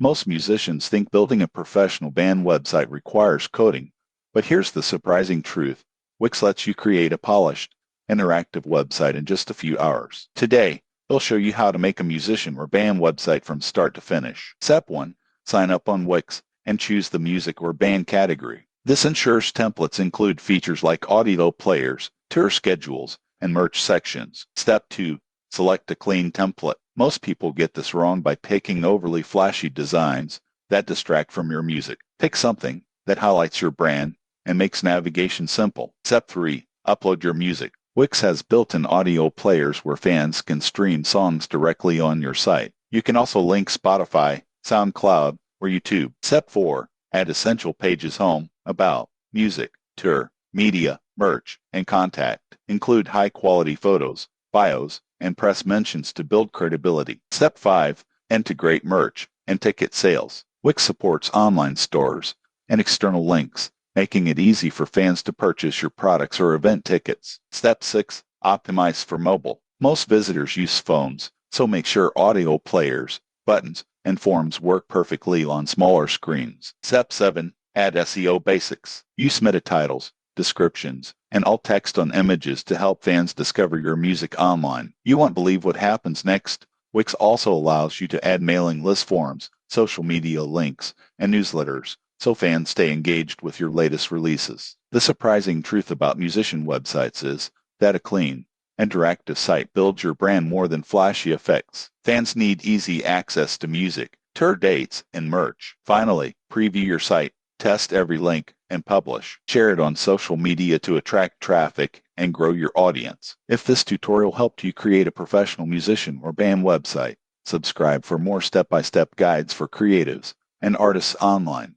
Most musicians think building a professional band website requires coding, but here's the surprising truth. Wix lets you create a polished, interactive website in just a few hours. Today, they'll show you how to make a musician or band website from start to finish. Step 1. Sign up on Wix and choose the music or band category. This ensures templates include features like audio players, tour schedules, and merch sections. Step 2. Select a clean template. Most people get this wrong by picking overly flashy designs that distract from your music. Pick something that highlights your brand and makes navigation simple. Step 3. Upload your music. Wix has built-in audio players where fans can stream songs directly on your site. You can also link Spotify, SoundCloud, or YouTube. Step 4. Add essential pages: home, about, music, tour, media, merch, and contact. Include high-quality photos, bios, and press mentions to build credibility. Step 5. Integrate merch and ticket sales. Wix supports online stores and external links, making it easy for fans to purchase your products or event tickets. Step 6. Optimize for mobile. Most visitors use phones, so make sure audio players, buttons, and forms work perfectly on smaller screens. Step 7. Add SEO basics. Use meta titles, descriptions, and alt text on images to help fans discover your music online. You won't believe what happens next. Wix also allows you to add mailing list forms, social media links, and newsletters, so fans stay engaged with your latest releases. The surprising truth about musician websites is that a clean, interactive site builds your brand more than flashy effects. Fans need easy access to music, tour dates, and merch. Finally, preview your site, test every link, and publish. Share it on social media to attract traffic and grow your audience. If this tutorial helped you create a professional musician or band website, subscribe for more step-by-step guides for creatives and artists online.